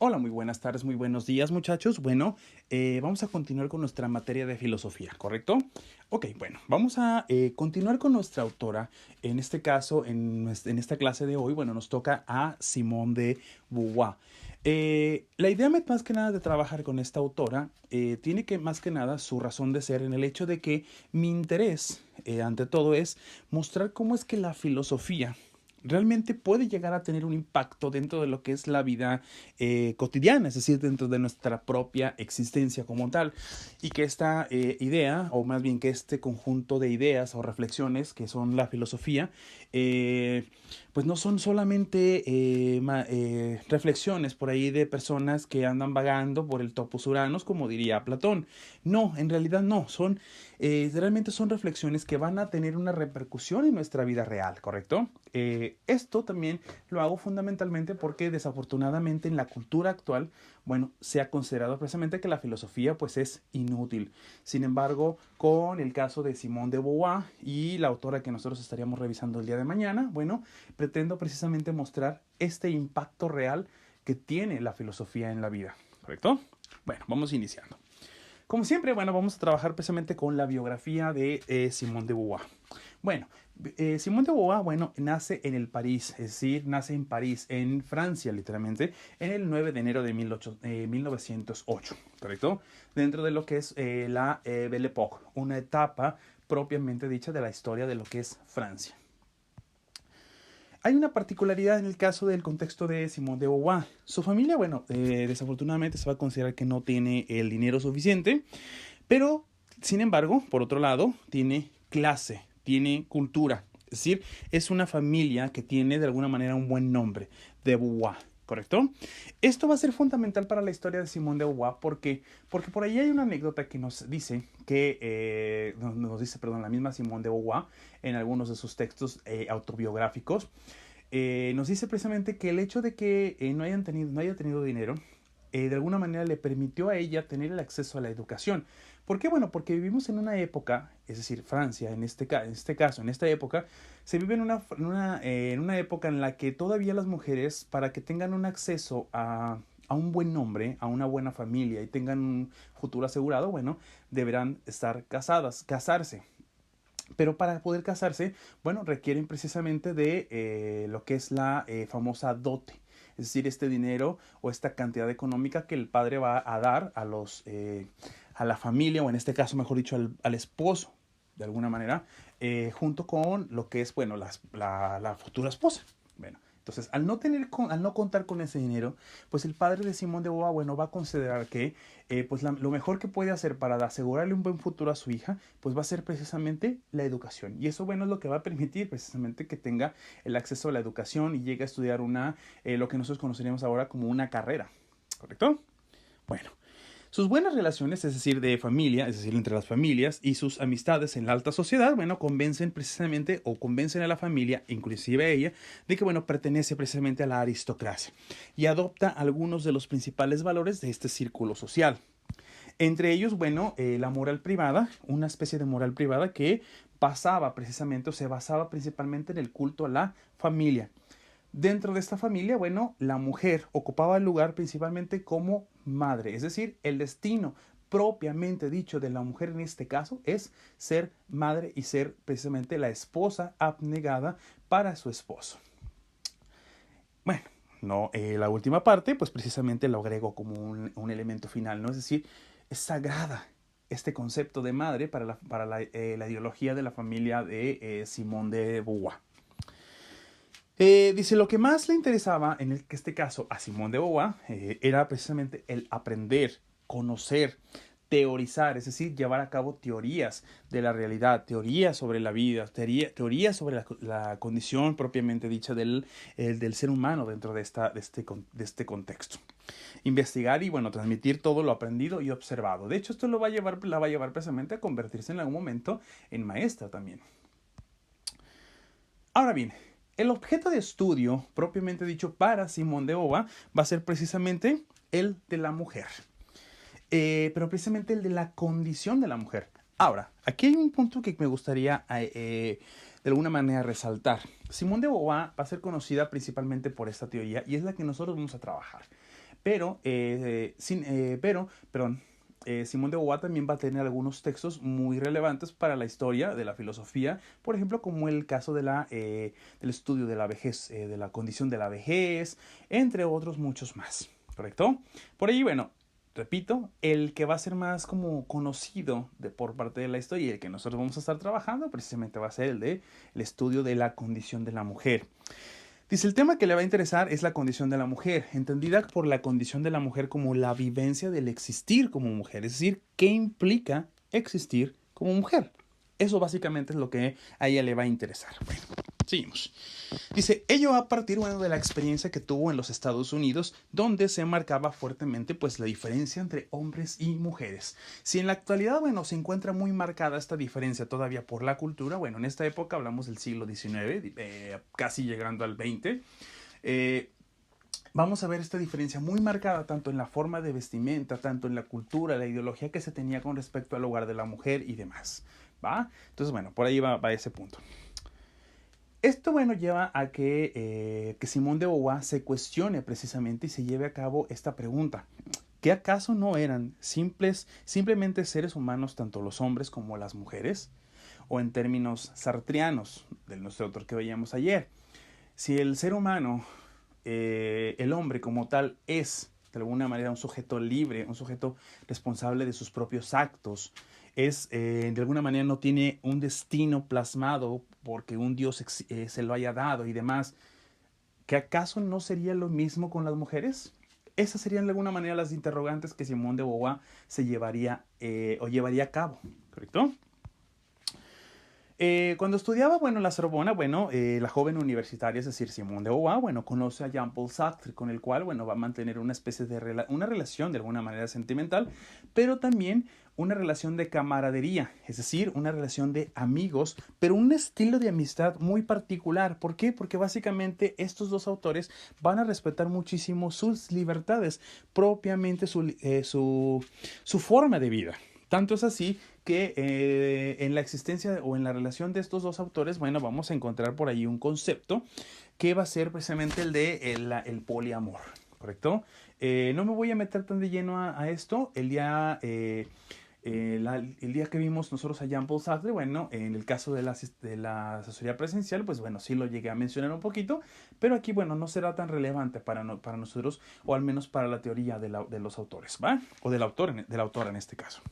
Hola, muy buenas tardes, muy buenos días, muchachos. Bueno, vamos a continuar con nuestra materia de filosofía, ¿correcto? Ok, bueno, vamos a continuar con nuestra autora. En este caso, en esta clase de hoy, bueno, nos toca a Simone de Beauvoir. La idea más que nada de trabajar con esta autora tiene que más que nada su razón de ser en el hecho de que mi interés, ante todo, es mostrar cómo es que la filosofía realmente puede llegar a tener un impacto dentro de lo que es la vida cotidiana, es decir, dentro de nuestra propia existencia como tal, y que esta idea, o más bien que este conjunto de ideas o reflexiones que son la filosofía, pues no son solamente reflexiones por ahí de personas que andan vagando por el topos uranos, como diría Platón. No, en realidad no, realmente son reflexiones que van a tener una repercusión en nuestra vida real, ¿correcto? Esto también lo hago fundamentalmente porque desafortunadamente en la cultura actual, bueno, se ha considerado precisamente que la filosofía pues es inútil. Sin embargo, con el caso de Simone de Beauvoir y la autora que nosotros estaríamos revisando el día de mañana, bueno, pretendo precisamente mostrar este impacto real que tiene la filosofía en la vida, ¿correcto? Bueno, vamos iniciando. Como siempre, bueno, vamos a trabajar precisamente con la biografía de Simone de Beauvoir. Bueno, Simone de Beauvoir, bueno, nace en el París, es decir, nace en París, en Francia, literalmente, en el 9 de enero de 1908, ¿correcto? Dentro de lo que es la Belle Époque, una etapa propiamente dicha de la historia de lo que es Francia. Hay una particularidad en el caso del contexto de Simone de Beauvoir. Su familia, bueno, desafortunadamente se va a considerar que no tiene el dinero suficiente, pero, sin embargo, por otro lado, tiene clase, tiene cultura. Es decir, es una familia que tiene de alguna manera un buen nombre, de Beauvoir, ¿correcto? Esto va a ser fundamental para la historia de Simone de Beauvoir porque por ahí hay una anécdota que nos dice perdón, la misma Simone de Beauvoir en algunos de sus textos autobiográficos, nos dice precisamente que el hecho de que no haya tenido dinero, de alguna manera le permitió a ella tener el acceso a la educación. ¿Por qué? Bueno, porque vivimos en una época, es decir, Francia, en este caso, en esta época, se vive en una época en la que todavía las mujeres, para que tengan un acceso a un buen nombre, a una buena familia y tengan un futuro asegurado, bueno, deberán estar casarse. Pero para poder casarse, bueno, requieren precisamente de lo que es la famosa dote. Es decir, este dinero o esta cantidad económica que el padre va a dar a la familia, o en este caso, mejor dicho, al esposo, de alguna manera, junto con lo que es, bueno, la futura esposa. Bueno, entonces, al no contar con ese dinero, pues el padre de Simón de Beauvoir, bueno, va a considerar que pues lo mejor que puede hacer para asegurarle un buen futuro a su hija, pues va a ser precisamente la educación. Y eso, bueno, es lo que va a permitir precisamente que tenga el acceso a la educación y llegue a estudiar lo que nosotros conoceríamos ahora como una carrera. ¿Correcto? Bueno, sus buenas relaciones, es decir, de familia, es decir, entre las familias y sus amistades en la alta sociedad, bueno, convencen a la familia, inclusive a ella, de que, bueno, pertenece precisamente a la aristocracia y adopta algunos de los principales valores de este círculo social. Entre ellos, bueno, la moral privada, una especie de moral privada que pasaba precisamente o se basaba principalmente en el culto a la familia. Dentro de esta familia, bueno, la mujer ocupaba el lugar principalmente como madre, es decir, el destino propiamente dicho de la mujer en este caso es ser madre y ser precisamente la esposa abnegada para su esposo. Bueno, no, la última parte, pues precisamente lo agrego como un elemento final, ¿no? Es decir, es sagrada este concepto de madre para la ideología de la familia de Simone de Beauvoir. Dice, lo que más le interesaba en este caso a Simone de Beauvoir era precisamente el aprender, conocer, teorizar, es decir, llevar a cabo teorías de la realidad, teorías sobre la vida, teorías sobre la condición propiamente dicha del ser humano dentro de este contexto. Investigar y, bueno, transmitir todo lo aprendido y observado. De hecho, esto la va a llevar precisamente a convertirse en algún momento en maestra también. Ahora bien, el objeto de estudio, propiamente dicho, para Simone de Beauvoir va a ser precisamente el de la mujer. Pero precisamente el de la condición de la mujer. Ahora, aquí hay un punto que me gustaría de alguna manera resaltar. Simone de Beauvoir va a ser conocida principalmente por esta teoría y es la que nosotros vamos a trabajar. Pero, Simone de Beauvoir también va a tener algunos textos muy relevantes para la historia de la filosofía, por ejemplo, como el caso del estudio de la vejez, de la condición de la vejez, entre otros muchos más, ¿correcto? Por ahí, bueno, repito, el que va a ser más como conocido por parte de la historia y el que nosotros vamos a estar trabajando precisamente va a ser el estudio de la condición de la mujer. Dice, el tema que le va a interesar es la condición de la mujer, entendida por la condición de la mujer como la vivencia del existir como mujer, es decir, qué implica existir como mujer. Eso básicamente es lo que a ella le va a interesar. Bueno, seguimos. Dice, ello a partir, bueno, de la experiencia que tuvo en los Estados Unidos, donde se marcaba fuertemente, pues, la diferencia entre hombres y mujeres. Si en la actualidad, bueno, se encuentra muy marcada esta diferencia todavía por la cultura, bueno, en esta época hablamos del siglo XIX, casi llegando al XX, vamos a ver esta diferencia muy marcada tanto en la forma de vestimenta, tanto en la cultura, la ideología que se tenía con respecto al lugar de la mujer y demás, ¿va? Entonces, bueno, por ahí va ese punto. Esto, bueno, lleva a que Simone de Beauvoir se cuestione precisamente y se lleve a cabo esta pregunta. ¿Qué acaso no eran simplemente seres humanos tanto los hombres como las mujeres? O en términos sartrianos, del nuestro autor que veíamos ayer, si el ser humano, el hombre como tal, es de alguna manera un sujeto libre, un sujeto responsable de sus propios actos, de alguna manera no tiene un destino plasmado porque un Dios se lo haya dado y demás, ¿que acaso no sería lo mismo con las mujeres? Esas serían de alguna manera las interrogantes que Simone de Beauvoir se llevaría o llevaría a cabo, ¿correcto? Cuando estudiaba, bueno, la Sorbona, bueno, la joven universitaria, es decir, Simone de Beauvoir, bueno, conoce a Jean-Paul Sartre, con el cual, bueno, va a mantener una especie de una relación de alguna manera sentimental, pero también una relación de camaradería, es decir, una relación de amigos, pero un estilo de amistad muy particular. ¿Por qué? Porque básicamente estos dos autores van a respetar muchísimo sus libertades, propiamente su forma de vida. Tanto es así que en la existencia o en la relación de estos dos autores, bueno, vamos a encontrar por ahí un concepto que va a ser precisamente el de el poliamor, ¿correcto? No me voy a meter tan de lleno a esto. El día que vimos nosotros a Jean-Paul Sartre, bueno, en el caso de la asesoría presencial, pues bueno, sí lo llegué a mencionar un poquito, pero aquí, bueno, no será tan relevante para nosotros, o al menos para la teoría de los autores, ¿va? O del autor, de la autora en este caso.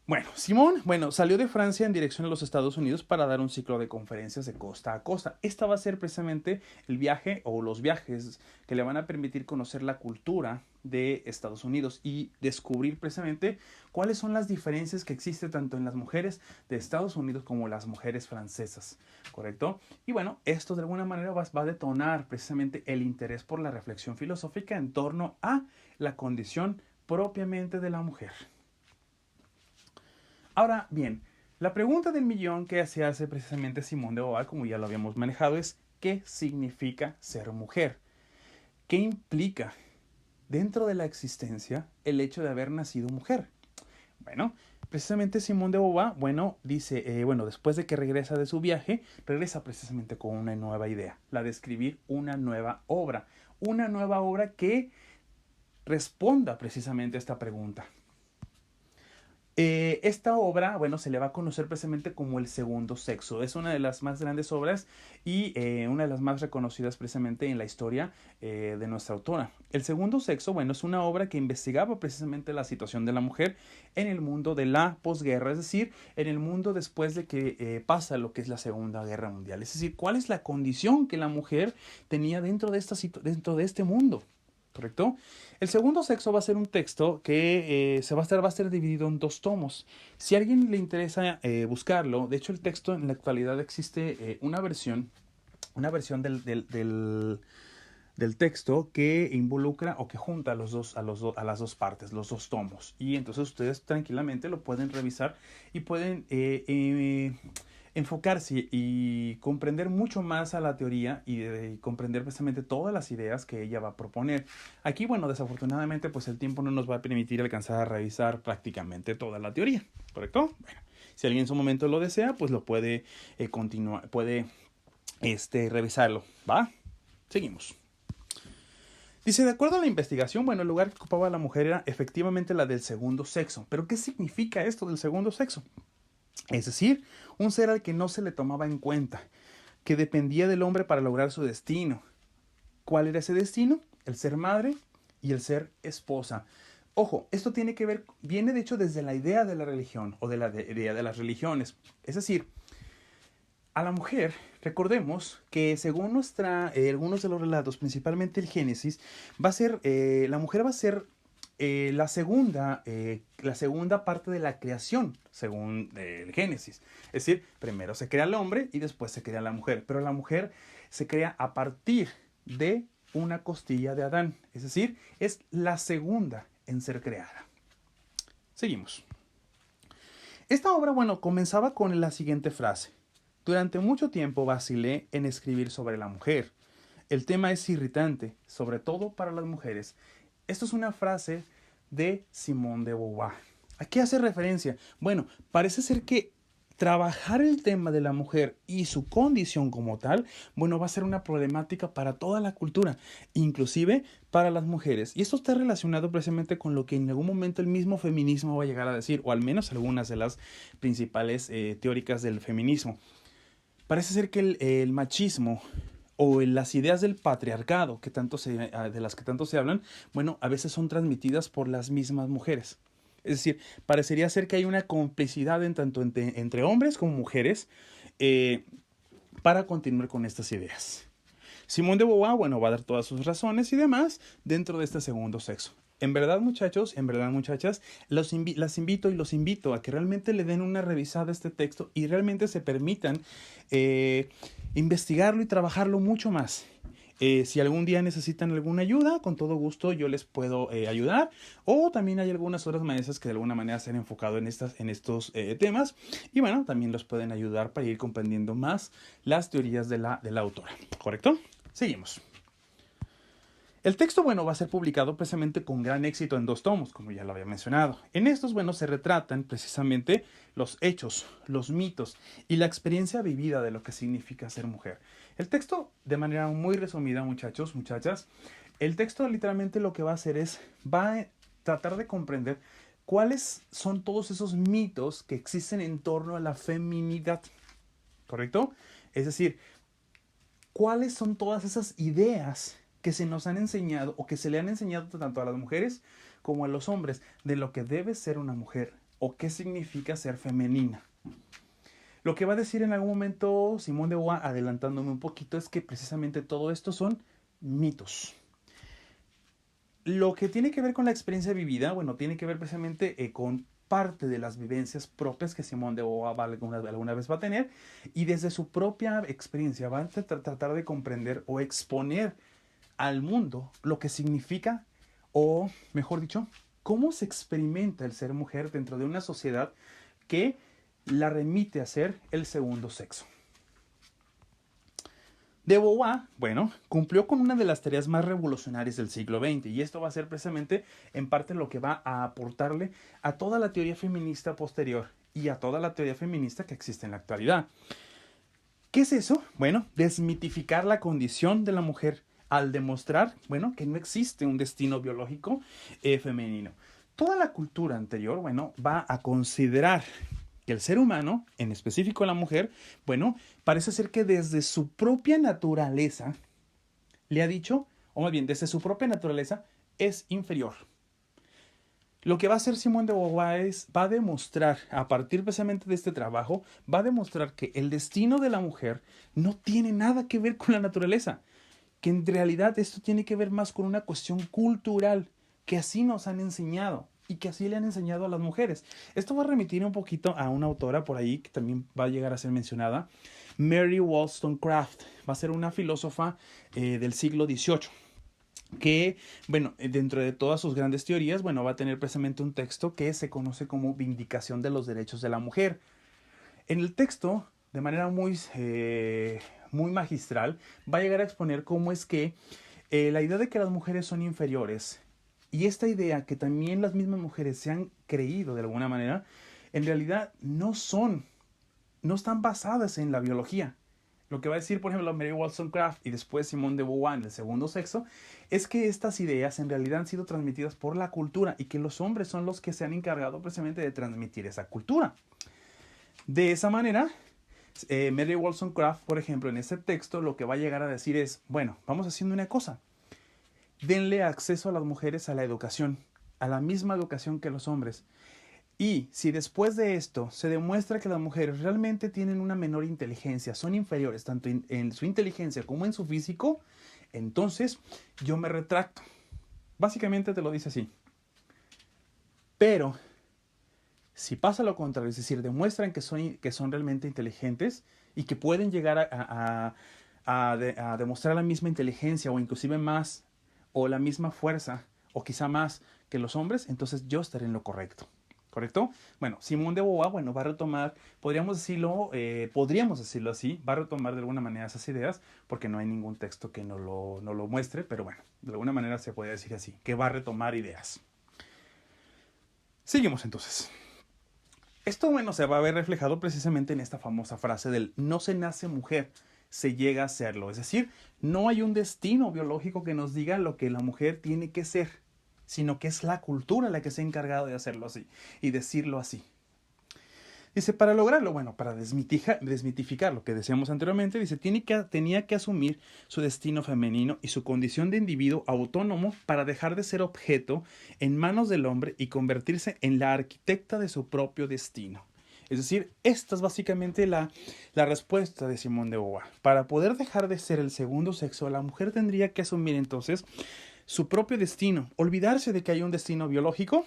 Bueno, Simón, bueno, salió de Francia en dirección a los Estados Unidos para dar un ciclo de conferencias de costa a costa. Esta va a ser precisamente el viaje o los viajes que le van a permitir conocer la cultura de Estados Unidos y descubrir precisamente cuáles son las diferencias que existen tanto en las mujeres de Estados Unidos como las mujeres francesas, ¿correcto? Y bueno, esto de alguna manera va a detonar precisamente el interés por la reflexión filosófica en torno a la condición propiamente de la mujer. Ahora bien, la pregunta del millón que se hace precisamente Simone de Beauvoir, como ya lo habíamos manejado, es ¿qué significa ser mujer? ¿Qué implica dentro de la existencia el hecho de haber nacido mujer? Bueno, precisamente Simone de Beauvoir, bueno, dice, bueno, después de que regresa de su viaje, regresa precisamente con una nueva idea, la de escribir una nueva obra que responda precisamente a esta pregunta. Esta obra, bueno, se le va a conocer precisamente como El Segundo Sexo. Es una de las más grandes obras y una de las más reconocidas precisamente en la historia de nuestra autora. El Segundo Sexo, bueno, es una obra que investigaba precisamente la situación de la mujer en el mundo de la posguerra, es decir, en el mundo después de que pasa lo que es la Segunda Guerra Mundial. Es decir, cuál es la condición que la mujer tenía dentro de este mundo. ¿Correcto? El Segundo Sexo va a ser un texto que va a estar dividido en 2 tomos. Si a alguien le interesa buscarlo, de hecho el texto en la actualidad existe una versión del texto que involucra o que junta a las dos partes, los 2 tomos. Y entonces ustedes tranquilamente lo pueden revisar y pueden enfocarse y comprender mucho más a la teoría y comprender precisamente todas las ideas que ella va a proponer. Aquí, bueno, desafortunadamente, pues el tiempo no nos va a permitir alcanzar a revisar prácticamente toda la teoría, ¿correcto? Bueno, si alguien en su momento lo desea, pues lo puede revisarlo, ¿va? Seguimos. Dice, de acuerdo a la investigación, bueno, el lugar que ocupaba la mujer era efectivamente la del segundo sexo. Pero ¿qué significa esto del segundo sexo? Es decir, un ser al que no se le tomaba en cuenta, que dependía del hombre para lograr su destino. ¿Cuál era ese destino? El ser madre y el ser esposa. Ojo, esto tiene que ver, viene de hecho desde la idea de la religión o de la idea de las religiones. Es decir, a la mujer, recordemos que según algunos de los relatos, principalmente el Génesis, va a ser, la mujer va a ser la segunda parte de la creación, según el Génesis. Es decir, primero se crea el hombre y después se crea la mujer. Pero la mujer se crea a partir de una costilla de Adán. Es decir, es la segunda en ser creada. Seguimos. Esta obra, bueno, comenzaba con la siguiente frase. Durante mucho tiempo vacilé en escribir sobre la mujer. El tema es irritante, sobre todo para las mujeres. Esto es una frase de Simone de Beauvoir. ¿A qué hace referencia? Bueno, parece ser que trabajar el tema de la mujer y su condición como tal, bueno, va a ser una problemática para toda la cultura, inclusive para las mujeres. Y esto está relacionado precisamente con lo que en algún momento el mismo feminismo va a llegar a decir, o al menos algunas de las principales teóricas del feminismo. Parece ser que el machismo o las ideas del patriarcado de las que tanto se hablan, bueno, a veces son transmitidas por las mismas mujeres. Es decir, parecería ser que hay una complicidad entre hombres como mujeres para continuar con estas ideas. Simone de Beauvoir, bueno, va a dar todas sus razones y demás dentro de este segundo sexo. En verdad, muchachos, en verdad, muchachas, las invito y los invito a que realmente le den una revisada a este texto y realmente se permitan investigarlo y trabajarlo mucho más. Si algún día necesitan alguna ayuda, con todo gusto yo les puedo ayudar. O también hay algunas otras maestras que de alguna manera se han enfocado en estos temas. Y bueno, también los pueden ayudar para ir comprendiendo más las teorías de la autora. ¿Correcto? Seguimos. El texto, bueno, va a ser publicado precisamente con gran éxito en 2 tomos, como ya lo había mencionado. En estos, bueno, se retratan precisamente los hechos, los mitos y la experiencia vivida de lo que significa ser mujer. El texto, de manera muy resumida, muchachos, muchachas, el texto literalmente lo que va a hacer va a tratar de comprender cuáles son todos esos mitos que existen en torno a la feminidad, ¿correcto? Es decir, cuáles son todas esas ideas que se nos han enseñado o que se le han enseñado tanto a las mujeres como a los hombres de lo que debe ser una mujer o qué significa ser femenina. Lo que va a decir en algún momento Simone de Beauvoir, adelantándome un poquito, es que precisamente todo esto son mitos. Lo que tiene que ver con la experiencia vivida, bueno, tiene que ver precisamente con parte de las vivencias propias que Simone de Beauvoir alguna vez va a tener y desde su propia experiencia va a tratar de comprender o exponer al mundo lo que significa, o mejor dicho, cómo se experimenta el ser mujer dentro de una sociedad que la remite a ser el segundo sexo. De Beauvoir, bueno, cumplió con una de las tareas más revolucionarias del siglo XX y esto va a ser precisamente en parte lo que va a aportarle a toda la teoría feminista posterior y a toda la teoría feminista que existe en la actualidad. ¿Qué es eso? Bueno, desmitificar la condición de la mujer al demostrar, bueno, que no existe un destino biológico femenino. Toda la cultura anterior, bueno, va a considerar que el ser humano, en específico la mujer, bueno, parece ser que desde su propia naturaleza le ha dicho, o más bien, desde su propia naturaleza es inferior. Lo que va a hacer Simone de Beauvoir va a demostrar, a partir precisamente de este trabajo, va a demostrar que el destino de la mujer no tiene nada que ver con la naturaleza, que en realidad esto tiene que ver más con una cuestión cultural, que así nos han enseñado y que así le han enseñado a las mujeres. Esto va a remitir un poquito a una autora por ahí que también va a llegar a ser mencionada, Mary Wollstonecraft. Va a ser una filósofa del siglo XVIII que, bueno, dentro de todas sus grandes teorías, bueno, va a tener precisamente un texto que se conoce como Vindicación de los Derechos de la Mujer. En el texto, de manera muy magistral, va a llegar a exponer cómo es que la idea de que las mujeres son inferiores y esta idea que también las mismas mujeres se han creído de alguna manera, en realidad no están basadas en la biología. lo que va a decir, por ejemplo, Mary Wollstonecraft y después Simone de Beauvoir en El segundo sexo, es que estas ideas en realidad han sido transmitidas por la cultura y que los hombres son los que se han encargado precisamente de transmitir esa cultura. De esa manera, Mary Wollstonecraft, por ejemplo, en ese texto, lo que va a llegar a decir es, bueno, vamos haciendo una cosa. Denle acceso a las mujeres a la educación, a la misma educación que los hombres. Y si después de esto se demuestra que las mujeres realmente tienen una menor inteligencia, son inferiores tanto en su inteligencia como en su físico, entonces yo me retracto. Básicamente te lo dice así. Pero si pasa lo contrario, es decir, demuestran que son realmente inteligentes y que pueden llegar a demostrar la misma inteligencia o inclusive más, o la misma fuerza, o quizá más que los hombres, entonces yo estaré en lo correcto. ¿Correcto? Bueno, Simone de Beauvoir, bueno, va a retomar, podríamos decirlo así, va a retomar de alguna manera esas ideas, porque no hay ningún texto que no lo muestre, pero bueno, de alguna manera se puede decir así, que va a retomar ideas. Seguimos entonces. Esto, bueno, se va a ver reflejado precisamente en esta famosa frase del no se nace mujer, se llega a serlo. Es decir, no hay un destino biológico que nos diga lo que la mujer tiene que ser, sino que es la cultura la que se ha encargado de hacerlo así y decirlo así. Dice, para lograrlo, bueno, para desmitificar lo que decíamos anteriormente, dice, tenía que asumir su destino femenino y su condición de individuo autónomo para dejar de ser objeto en manos del hombre y convertirse en la arquitecta de su propio destino. Es decir, esta es básicamente la respuesta de Simone de Beauvoir. Para poder dejar de ser el segundo sexo, la mujer tendría que asumir entonces su propio destino, olvidarse de que hay un destino biológico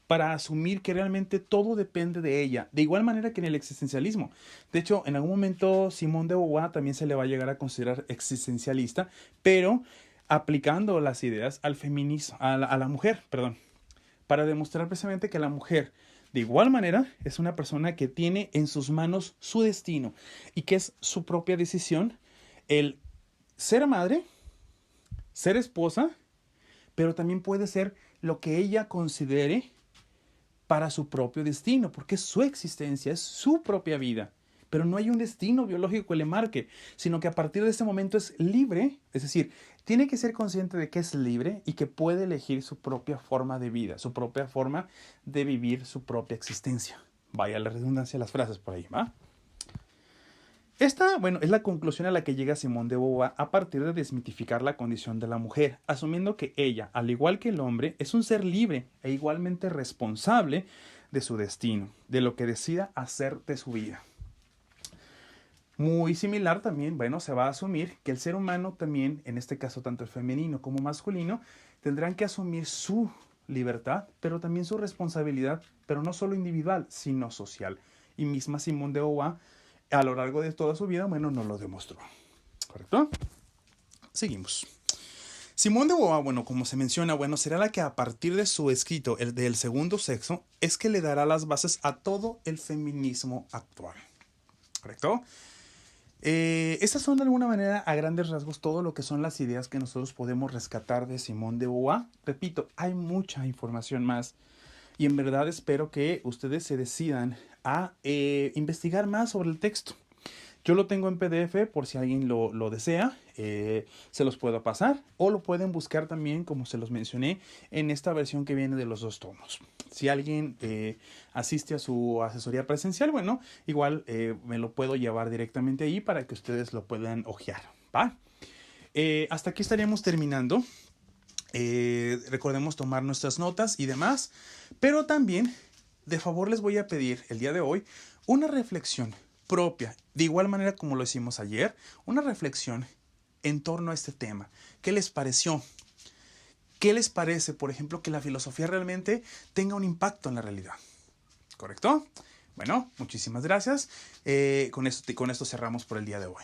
para asumir que realmente todo depende de ella, de igual manera que en el existencialismo. De hecho, en algún momento Simone de Beauvoir también se le va a llegar a considerar existencialista, pero aplicando las ideas al feminismo, a la mujer, para demostrar precisamente que la mujer, de igual manera, es una persona que tiene en sus manos su destino y que es su propia decisión el ser madre, ser esposa, pero también puede ser lo que ella considere para su propio destino, porque es su existencia, es su propia vida. Pero no hay un destino biológico que le marque, sino que a partir de ese momento es libre, es decir, tiene que ser consciente de que es libre y que puede elegir su propia forma de vida, su propia forma de vivir su propia existencia. Vaya la redundancia de las frases por ahí, ¿va? Esta, bueno, es la conclusión a la que llega Simone de Beauvoir a partir de desmitificar la condición de la mujer, asumiendo que ella, al igual que el hombre, es un ser libre e igualmente responsable de su destino, de lo que decida hacer de su vida. Muy similar también, bueno, se va a asumir que el ser humano también, en este caso tanto el femenino como masculino, tendrán que asumir su libertad, pero también su responsabilidad, pero no solo individual, sino social. Y misma Simone de Beauvoir, a lo largo de toda su vida, bueno, nos lo demostró. ¿Correcto? Seguimos. Simone de Beauvoir, bueno, como se menciona, bueno, será la que a partir de su escrito, el del segundo sexo, es que le dará las bases a todo el feminismo actual. ¿Correcto? Estas son de alguna manera, a grandes rasgos, todo lo que son las ideas que nosotros podemos rescatar de Simone de Beauvoir. Repito, hay mucha información más y en verdad espero que ustedes se decidan a investigar más sobre el texto. Yo lo tengo en PDF por si alguien lo desea, se los puedo pasar o lo pueden buscar también, como se los mencioné, en esta versión que viene de los 2 tomos. Si alguien asiste a su asesoría presencial, bueno, igual me lo puedo llevar directamente ahí para que ustedes lo puedan hojear, ¿va? Hasta aquí estaríamos terminando. Recordemos tomar nuestras notas y demás, pero también de favor les voy a pedir el día de hoy una reflexión propia, de igual manera como lo hicimos ayer, una reflexión en torno a este tema. ¿Qué les pareció? ¿Qué les parece, por ejemplo, que la filosofía realmente tenga un impacto en la realidad? ¿Correcto? Bueno, muchísimas gracias. Con esto cerramos por el día de hoy.